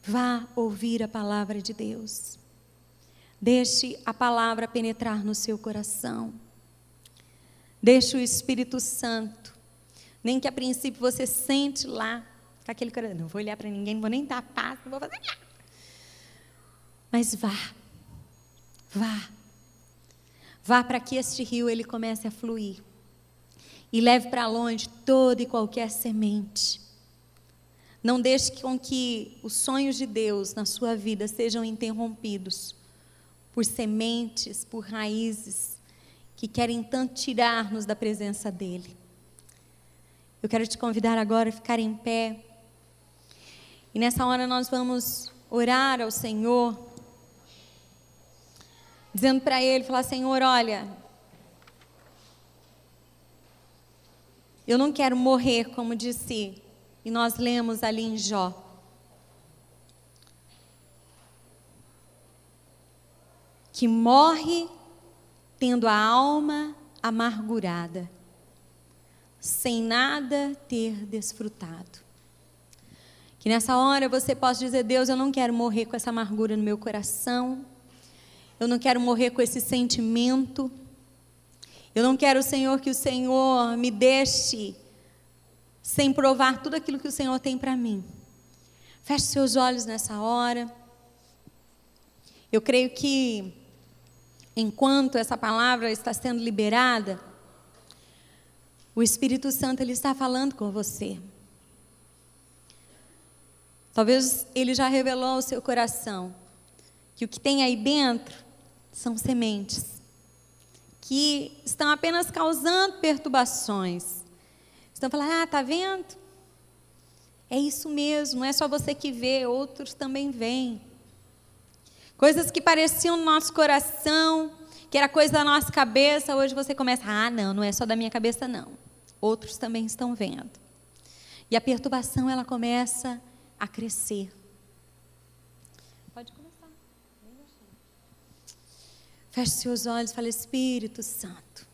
Vá ouvir a palavra de Deus. Deixe a palavra penetrar no seu coração. Deixe o Espírito Santo, nem que a princípio você sente lá, com aquele coração, não vou olhar para ninguém, não vou nem dar paz, não vou fazer nada. Mas vá para que este rio ele comece a fluir e leve para longe toda e qualquer semente. Não deixe com que os sonhos de Deus na sua vida sejam interrompidos por sementes, por raízes que querem tanto tirar-nos da presença dEle. Eu quero te convidar agora a ficar em pé. E nessa hora nós vamos orar ao Senhor, dizendo para Ele, falar, Senhor, olha, eu não quero morrer, como disse, e nós lemos ali em Jó. Que morre tendo a alma amargurada, sem nada ter desfrutado. Que nessa hora você possa dizer, Deus, eu não quero morrer com essa amargura no meu coração, eu não quero morrer com esse sentimento, eu não quero, Senhor, que o Senhor me deixe sem provar tudo aquilo que o Senhor tem para mim. Feche seus olhos nessa hora. Eu creio que enquanto essa palavra está sendo liberada, o Espírito Santo ele está falando com você. Talvez ele já revelou ao seu coração que o que tem aí dentro são sementes que estão apenas causando perturbações. Estão falando, tá vendo? É isso mesmo, não é só você que vê, outros também veem. Coisas que pareciam no nosso coração, que era coisa da nossa cabeça, hoje você começa, não é só da minha cabeça não. Outros também estão vendo. E a perturbação, ela começa a crescer. Pode começar. Feche seus olhos e fale, Espírito Santo,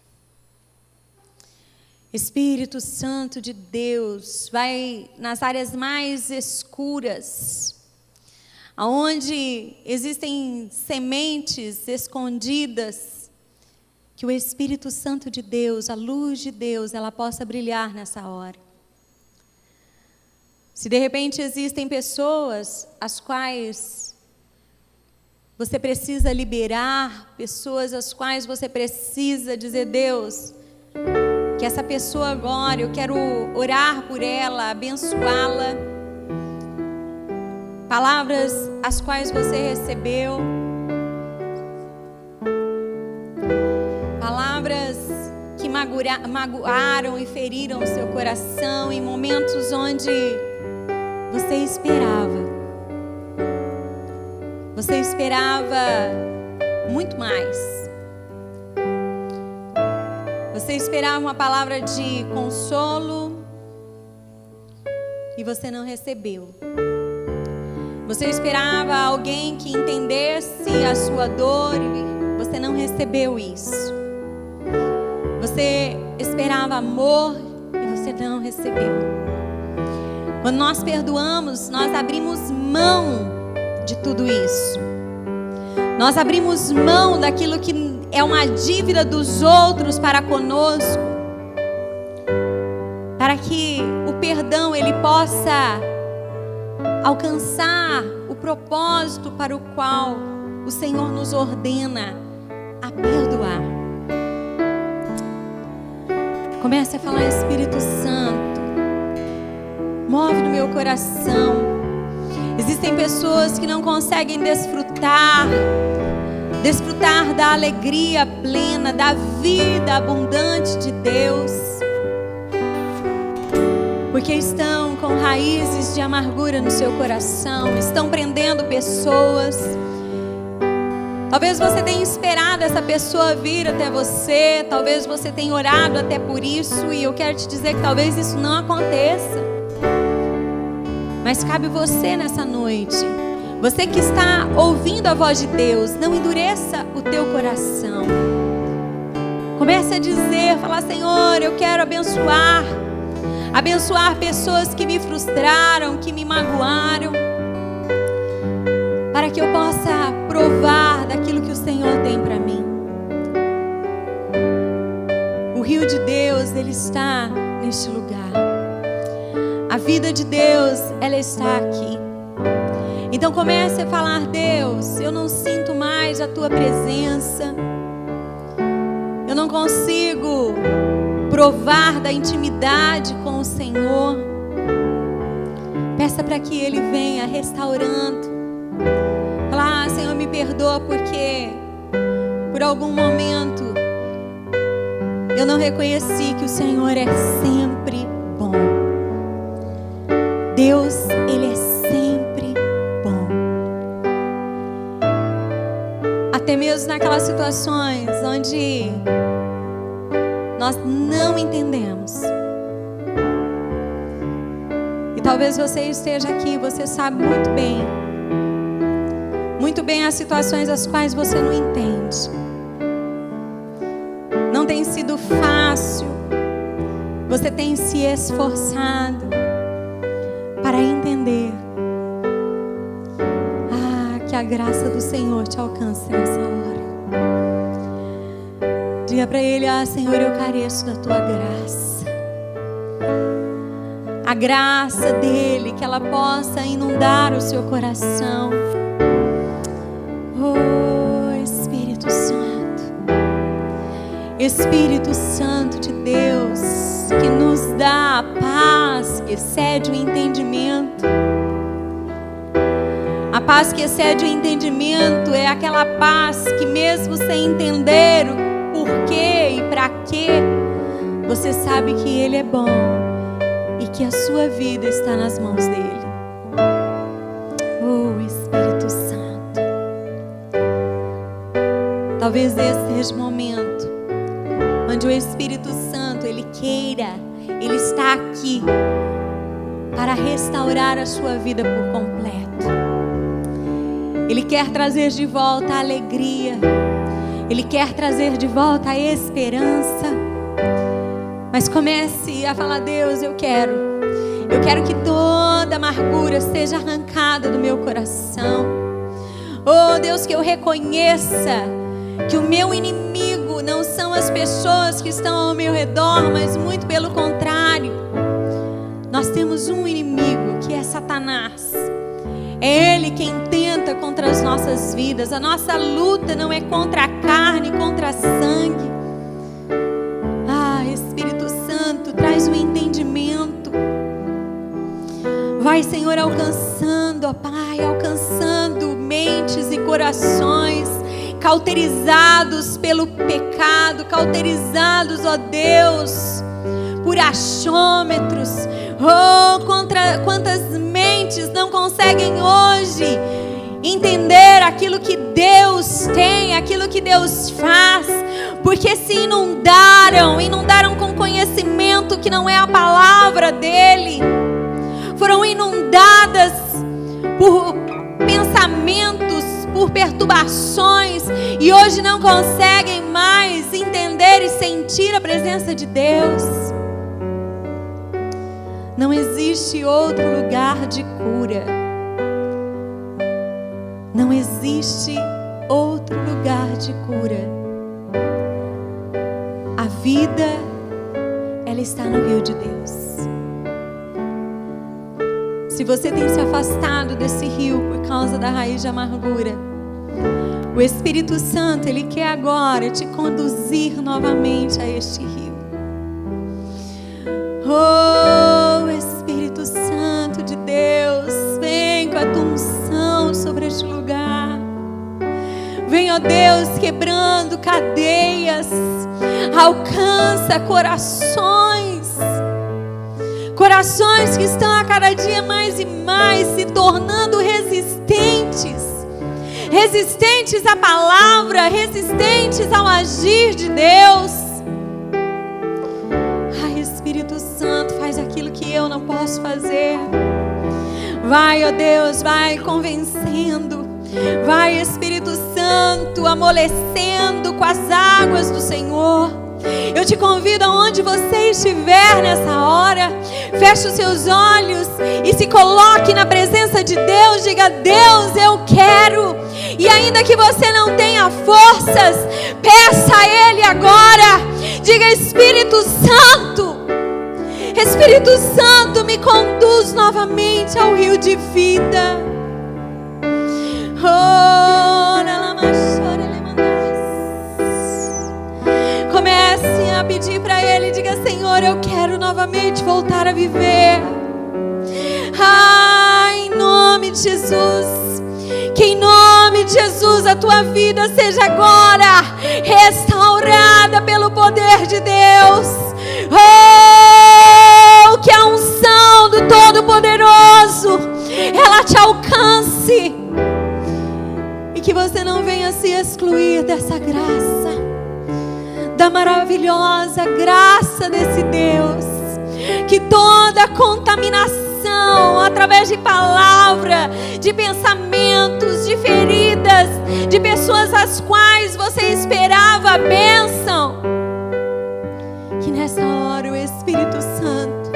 Espírito Santo de Deus, vai nas áreas mais escuras, aonde existem sementes escondidas, que o Espírito Santo de Deus, a luz de Deus, ela possa brilhar nessa hora. Se de repente existem pessoas as quais você precisa liberar, pessoas as quais você precisa dizer: Deus, que essa pessoa agora, eu quero orar por ela, abençoá-la. Palavras as quais você recebeu, palavras que magoaram e feriram o seu coração em momentos onde você esperava muito mais. Você esperava uma palavra de consolo e você não recebeu. Você esperava alguém que entendesse a sua dor e você não recebeu isso. Você esperava amor e você não recebeu. Quando nós perdoamos, nós abrimos mão de tudo isso. Nós abrimos mão daquilo que é uma dívida dos outros para conosco, para que o perdão ele possa alcançar o propósito para o qual o Senhor nos ordena a perdoar. Comece a falar: Espírito Santo, move no meu coração. Existem pessoas que não conseguem desfrutar da alegria plena, da vida abundante de Deus, porque estão com raízes de amargura no seu coração, estão prendendo pessoas. Talvez você tenha esperado essa pessoa vir até você, talvez você tenha orado até por isso, e eu quero te dizer que talvez isso não aconteça. Mas cabe você nessa noite, você que está ouvindo a voz de Deus, não endureça o teu coração. Comece a dizer, falar: Senhor, eu quero abençoar pessoas que me frustraram, que me magoaram, para que eu possa provar daquilo que o Senhor tem para mim. O rio de Deus, ele está neste lugar. A vida de Deus, ela está aqui. Então comece a falar: Deus, eu não sinto mais a tua presença. Eu não consigo provar da intimidade com o Senhor. Peça para que Ele venha restaurando. Fala: Senhor, me perdoa porque por algum momento eu não reconheci que o Senhor é sempre bom. Deus, Ele é sempre bom. Até mesmo naquelas situações onde nós não entendemos. E talvez você esteja aqui, você sabe muito bem as situações as quais você não entende. Não tem sido fácil. Você tem se esforçado para entender. Que a graça do Senhor te alcance nessa hora. Diga para Ele: Senhor, eu careço da tua graça. A graça dEle, que ela possa inundar o seu coração. Oh, Espírito Santo. Espírito Santo de Deus, que nos dá a paz que excede o entendimento. A paz que excede o entendimento é aquela paz que, mesmo sem entender o porquê e para quê, você sabe que Ele é bom e que a sua vida está nas mãos dEle. Oh, Espírito Santo. Talvez esse seja o momento onde o Espírito Santo, Ele está aqui para restaurar a sua vida por completo. Ele quer trazer de volta a alegria. Ele quer trazer de volta a esperança. Mas comece a falar: Deus, eu quero que toda amargura seja arrancada do meu coração. Oh Deus, que eu reconheça que o meu inimigo não são as pessoas que estão ao meu redor, mas muito pelo contrário. Nós temos um inimigo, que é Satanás. É ele quem tenta contra as nossas vidas. A nossa luta não é contra a carne, contra sangue. Espírito Santo, traz o entendimento. Vai, Senhor, alcançando, ó Pai, alcançando mentes e corações cauterizados pelo pecado, cauterizados, ó Deus, por achômetros. Oh, quantas mentes não conseguem hoje entender aquilo que Deus tem, aquilo que Deus faz, porque se inundaram com conhecimento que não é a palavra dele, foram inundadas por pensamentos, por perturbações, e hoje não conseguem mais entender e sentir a presença de Deus. Não existe outro lugar de cura. Não existe outro lugar de cura. A vida, ela está no rio de Deus. Se você tem se afastado desse rio por causa da raiz de amargura, o Espírito Santo, ele quer agora te conduzir novamente a este rio. Oh, Espírito Santo de Deus, vem com a tua unção sobre este lugar. Vem, ó Deus, quebrando cadeias. Alcança corações que estão a cada dia mais e mais se tornando resistentes à palavra, resistentes ao agir de Deus. Ai, Espírito Santo, faz aquilo que eu não posso fazer. Vai, ó Deus, vai convencendo. Vai, Espírito Santo, amolecendo com as águas do Senhor. Eu te convido, aonde você estiver nessa hora, feche os seus olhos e se coloque na presença de Deus. Diga: Deus, eu quero. E ainda que você não tenha forças, peça a Ele agora. Diga: Espírito Santo, me conduz novamente ao rio de vida. Comece a pedir para Ele. Diga: Senhor, eu quero novamente voltar a viver. Em nome de Jesus. Que em nome de Jesus a tua vida seja agora restaurada pelo poder de Deus. Que a unção do Todo-Poderoso ela te alcance. E que você não venha se excluir dessa graça, da maravilhosa graça desse Deus. Que toda contaminação através de palavra, de pensamentos, de feridas, de pessoas às quais você esperava a bênção, que nessa hora o Espírito Santo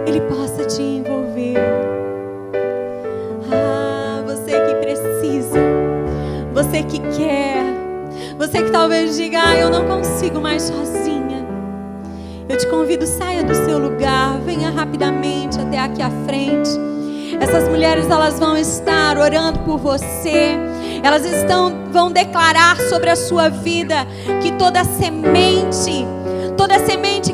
ele possa te envolver. Você que precisa, você que quer, você que talvez diga: eu não consigo mais sozinha. Eu te convido, saia do seu lugar, venha rapidamente até aqui à frente. Essas mulheres, elas vão estar orando por você. Elas vão declarar sobre a sua vida que toda semente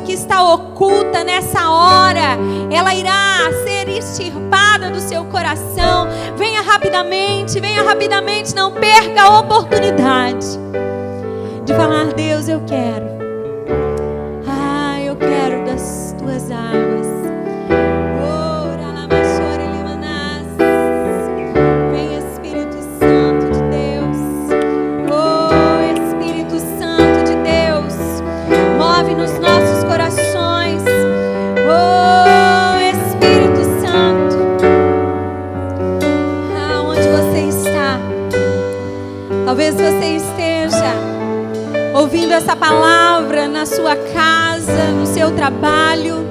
que está oculta nessa hora, ela irá ser extirpada do seu coração. Venha rapidamente, não perca a oportunidade de falar: Deus, eu quero. Eu quero das tuas águas. Vem, Espírito Santo de Deus. Espírito Santo de Deus, move nos nossos corações. Espírito Santo, aonde você está? Talvez você esteja ouvindo essa palavra na sua casa, casa, no seu trabalho.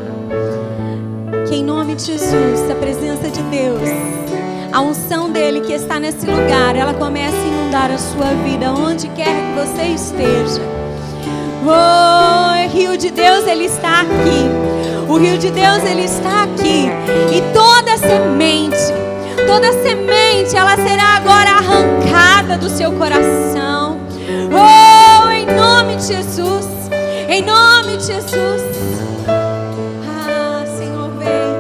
Que em nome de Jesus, a presença de Deus, a unção dele que está nesse lugar, ela comece a inundar a sua vida, onde quer que você esteja. Oh, Rio de Deus, ele está aqui. O Rio de Deus, ele está aqui. E toda semente, ela será agora arrancada do seu coração. Oh, em nome de Jesus. Em nome de Jesus. Ah, Senhor, vem.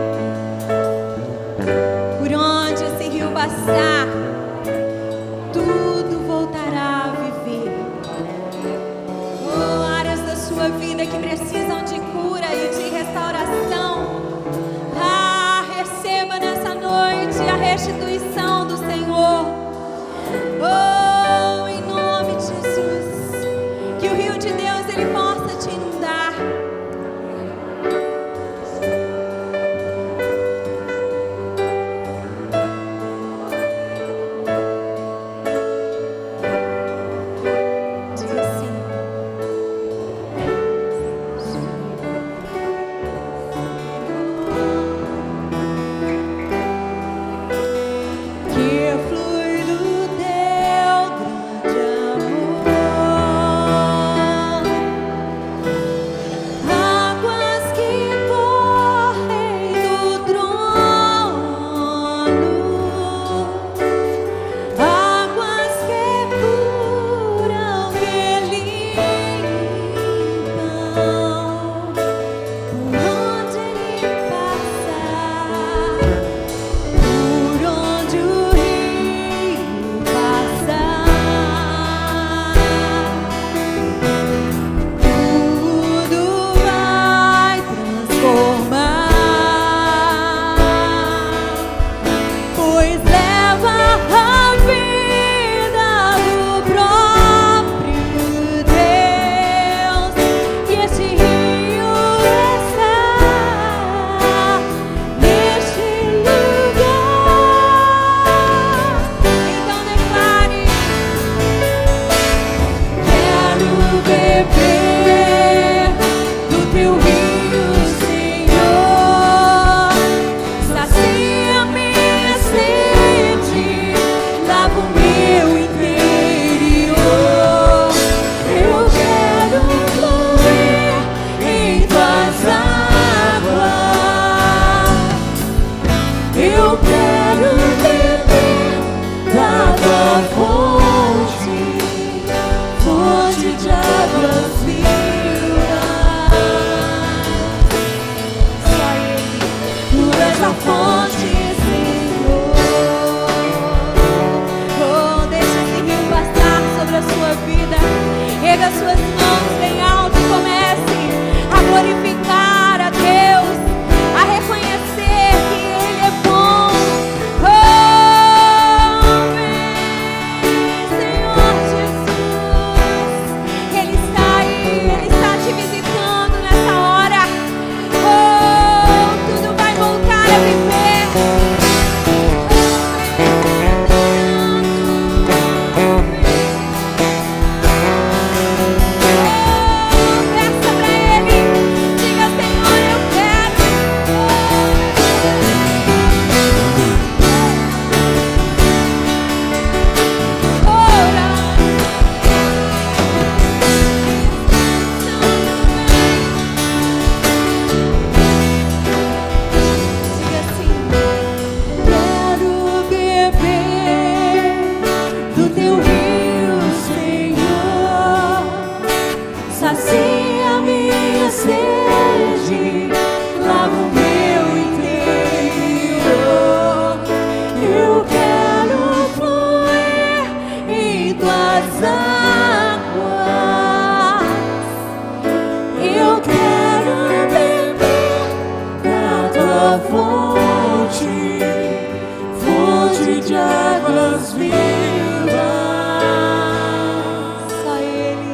Por onde esse rio passar, tudo voltará a viver. Oh, áreas da sua vida que precisam de cura e de restauração. Ah, receba nessa noite a restituição do Senhor. Oh, em nome de Jesus. Que o rio de Deus, ele possa te inundar. Diga assim. Que flui do teu grande amor, águas que correm do trono, águas que curam, que limpam, por onde ele passar, por onde o rio passar, tudo vai transformar, pois leva a vida do próprio Deus, e esse rio está neste lugar. Então declare: quero beber do teu rio, Senhor. Sacia minha sede, lava o meu interior. Eu quero fluir em tuas águas. Eu quero beber da tua fonte, fonte de águas vivas. Só Ele, tu és a fonte, Senhor. Oh, deixa esse rio passar sobre a sua vida. Erga suas mãos bem alto e comece a glorificar a Deus, a reconhecer que Ele é bom. Oh, vem, Senhor Jesus. Ele está aí, Ele está te visitando nessa hora. Oh, tudo vai voltar a viver. Peça pra Ele, diga: Senhor, eu quero. Ora, diga assim: quero beber do teu rio, Senhor. Sacia minha sede, lava o meu interior. Eu quero fluir em tuas águas. Eu quero beber da tua fonte, fonte de águas vivas. Só Ele,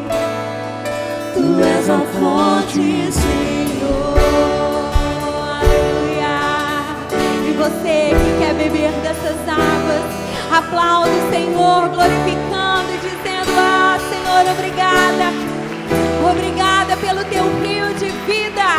tu és a fonte, Senhor. Aleluia. E você que quer beber dessas águas, aplauda o Senhor, glorificando e dizendo: ah, Senhor, obrigada. Obrigada pelo teu rio de vida.